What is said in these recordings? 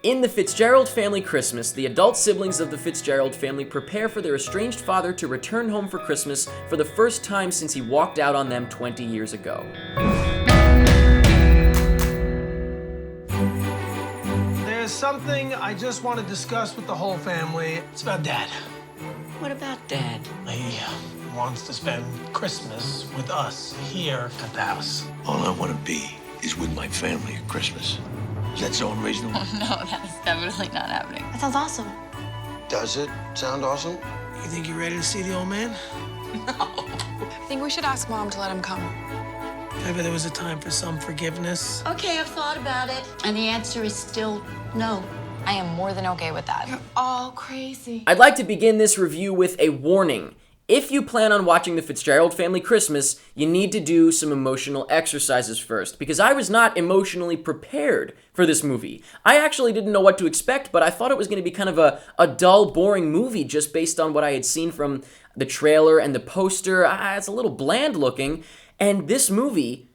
In the Fitzgerald family Christmas, the adult siblings of the Fitzgerald family prepare for their estranged father to return home for Christmas for the first time since he walked out on them 20 years ago. There's something I just want to discuss with the whole family. It's about Dad. What about Dad? He wants to spend Christmas with us here at the house. All I want to be is with my family at Christmas. Does that sound reasonable? Oh, no, that's definitely not happening. That sounds awesome. Does it sound awesome? You think you're ready to see the old man? I think we should ask Mom to let him come. Maybe there was a time for some forgiveness. Okay, I've thought about it. And the answer is still no. I am more than okay with that. You're all crazy. I'd like to begin this review with a warning. If you plan on watching the Fitzgerald family Christmas, you need to do some emotional exercises first, because I was not emotionally prepared for this movie. I actually didn't know what to expect, but I thought it was going to be kind of a dull, boring movie just based on what I had seen from the trailer and the poster. It's a little bland looking, and this movie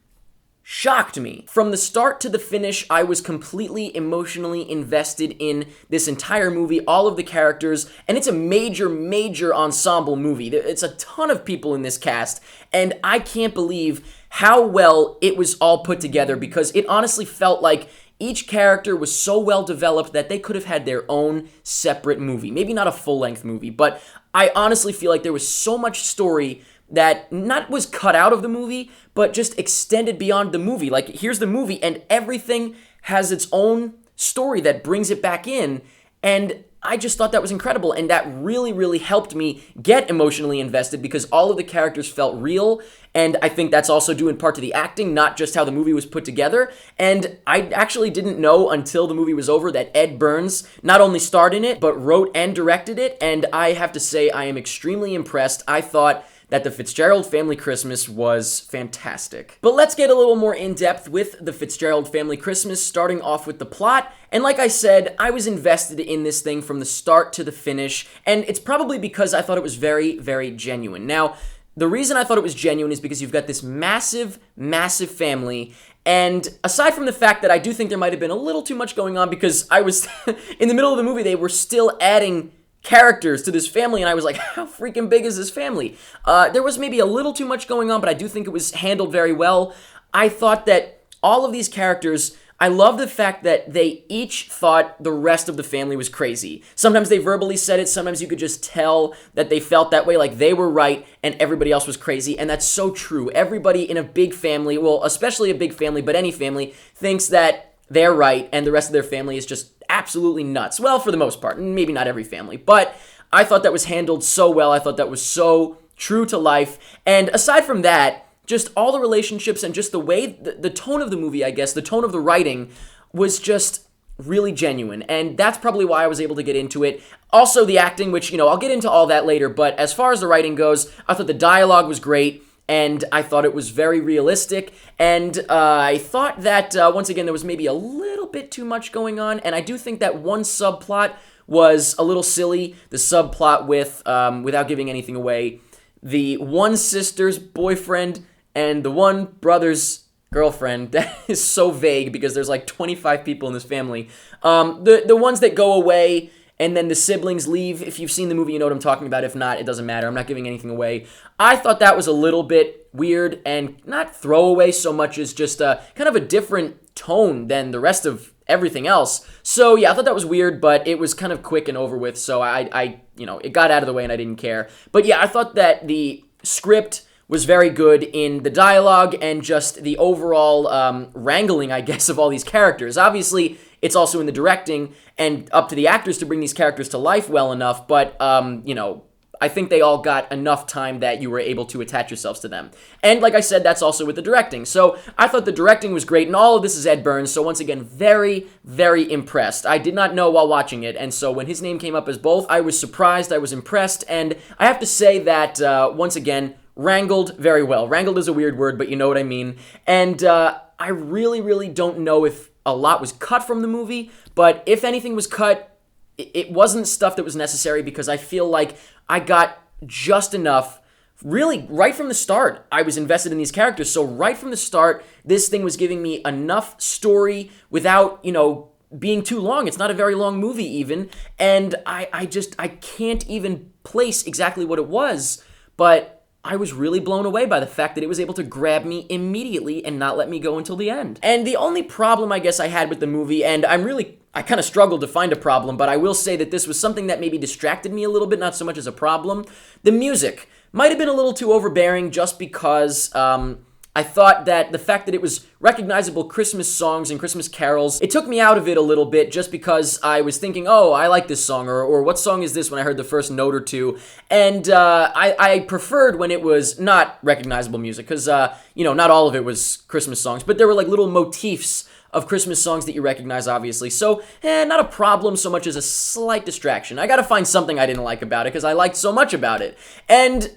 shocked me. From the start to the finish, I was completely emotionally invested in this entire movie, all of the characters, and it's a major, major ensemble movie. It's a ton of people in this cast, and I can't believe how well it was all put together, because it honestly felt like each character was so well developed that they could have had their own separate movie. Maybe not a full-length movie, but I honestly feel like there was so much story that not was cut out of the movie, but just extended beyond the movie. Like, here's the movie, and everything has its own story that brings it back in, and I just thought that was incredible, and that really, really helped me get emotionally invested, because all of the characters felt real, and I think that's also due in part to the acting, not just how the movie was put together. And I actually didn't know until the movie was over that Ed Burns not only starred in it, but wrote and directed it, and I have to say I am extremely impressed. I thought that the Fitzgerald family Christmas was fantastic. But let's get a little more in-depth with the Fitzgerald family Christmas, starting off with the plot. And like I said, I was invested in this thing from the start to the finish, and it's probably because I thought it was very, very genuine. Now, the reason I thought it was genuine is because you've got this massive, massive family, and aside from the fact that I do think there might have been a little too much going on, because I was, in the middle of the movie, they were still adding characters to this family, and I was like, how freaking big is this family? There was maybe a little too much going on, but I do think it was handled very well. I thought that all of these characters, I love the fact that they each thought the rest of the family was crazy. Sometimes they verbally said it, sometimes you could just tell that they felt that way, like they were right and everybody else was crazy, and that's so true. Everybody in a big family, well, especially a big family, but any family, thinks that they're right and the rest of their family is just absolutely nuts. Well, for the most part, maybe not every family, but I thought that was handled so well. I thought that was so true to life. And aside from that, just all the relationships and just the way, the tone of the movie, I guess, the tone of the writing was just really genuine. And that's probably why I was able to get into it. Also, the acting, which, I'll get into all that later, but as far as the writing goes, I thought the dialogue was great. And I thought it was very realistic, and I thought that, once again, there was maybe a little bit too much going on, and I do think that one subplot was a little silly. The subplot with, without giving anything away, the one sister's boyfriend and the one brother's girlfriend, that is so vague because there's like 25 people in this family. The ones that go away and then the siblings leave. If you've seen the movie, you know what I'm talking about. If not, it doesn't matter. I'm not giving anything away. I thought that was a little bit weird and not throwaway so much as just kind of a different tone than the rest of everything else. So yeah, I thought that was weird, but it was kind of quick and over with. So I it got out of the way and I didn't care. But yeah, I thought that the script was very good in the dialogue and just the overall wrangling, I guess, of all these characters. Obviously, it's also in the directing and up to the actors to bring these characters to life well enough, but, I think they all got enough time that you were able to attach yourselves to them. And like I said, that's also with the directing. So I thought the directing was great, and all of this is Ed Burns, so once again, very, very impressed. I did not know while watching it, and so when his name came up as both, I was surprised, I was impressed, and I have to say that, once again, wrangled very well. Wrangled is a weird word, but you know what I mean. And I really, really don't know if a lot was cut from the movie, but if anything was cut, it wasn't stuff that was necessary, because I feel like I got just enough. Really, right from the start, I was invested in these characters. So right from the start, this thing was giving me enough story without, being too long. It's not a very long movie even, and I can't even place exactly what it was, but I was really blown away by the fact that it was able to grab me immediately and not let me go until the end. And the only problem I guess I had with the movie, and I kind of struggled to find a problem, but I will say that this was something that maybe distracted me a little bit, not so much as a problem. The music might have been a little too overbearing just because I thought that the fact that it was recognizable Christmas songs and Christmas carols, it took me out of it a little bit just because I was thinking, oh, I like this song, or what song is this when I heard the first note or two, and I preferred when it was not recognizable music, because, not all of it was Christmas songs, but there were like little motifs of Christmas songs that you recognize, obviously, so, not a problem so much as a slight distraction. I gotta find something I didn't like about it, because I liked so much about it, and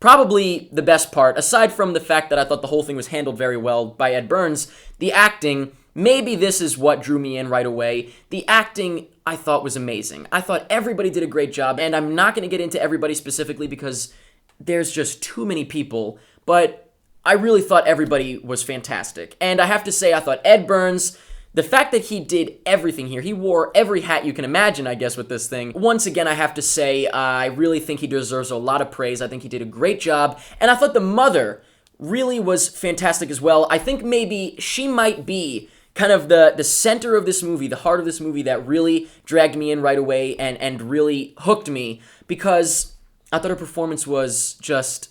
probably the best part, aside from the fact that I thought the whole thing was handled very well by Ed Burns, the acting, maybe this is what drew me in right away. The acting, I thought, was amazing. I thought everybody did a great job, and I'm not going to get into everybody specifically because there's just too many people, but I really thought everybody was fantastic. And I have to say, I thought Ed Burns, the fact that he did everything here, he wore every hat you can imagine, I guess, with this thing. Once again, I have to say, I really think he deserves a lot of praise. I think he did a great job. And I thought the mother really was fantastic as well. I think maybe she might be kind of the center of this movie, the heart of this movie that really dragged me in right away and really hooked me, because I thought her performance was just,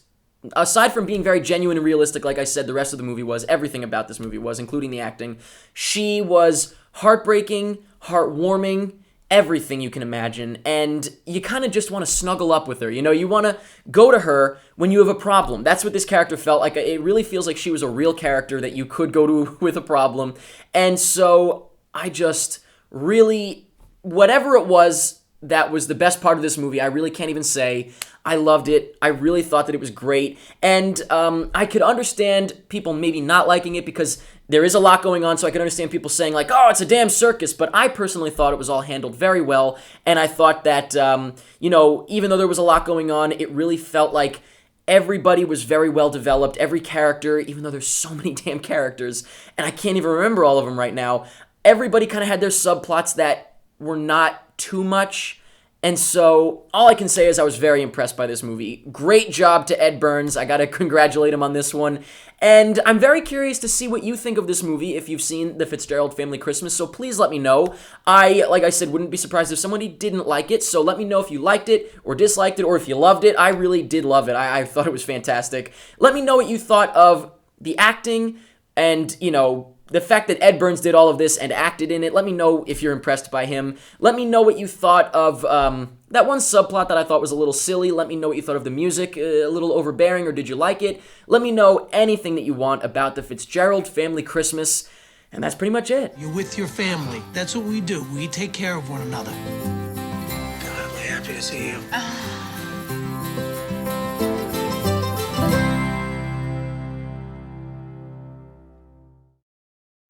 aside from being very genuine and realistic, like I said, the rest of the movie was, everything about this movie was, including the acting. She was heartbreaking, heartwarming, everything you can imagine, and you kind of just want to snuggle up with her. You want to go to her when you have a problem. That's what this character felt like. It really feels like she was a real character that you could go to with a problem, and so I just really, whatever it was, that was the best part of this movie. I really can't even say. I loved it. I really thought that it was great. And I could understand people maybe not liking it because there is a lot going on, so I could understand people saying like, oh, it's a damn circus. But I personally thought it was all handled very well. And I thought that, even though there was a lot going on, it really felt like everybody was very well developed. Every character, even though there's so many damn characters, and I can't even remember all of them right now, everybody kind of had their subplots that were not too much. And so all I can say is I was very impressed by this movie. Great job to Ed Burns. I got to congratulate him on this one. And I'm very curious to see what you think of this movie if you've seen The Fitzgerald Family Christmas. So please let me know. Like I said, wouldn't be surprised if somebody didn't like it. So let me know if you liked it or disliked it or if you loved it. I really did love it. I thought it was fantastic. Let me know what you thought of the acting and, the fact that Ed Burns did all of this and acted in it. Let me know if you're impressed by him. Let me know what you thought of that one subplot that I thought was a little silly. Let me know what you thought of the music, a little overbearing, or did you like it? Let me know anything that you want about the Fitzgerald Family Christmas. And that's pretty much it. You're with your family. That's what we do. We take care of one another. God, I'm happy to see you.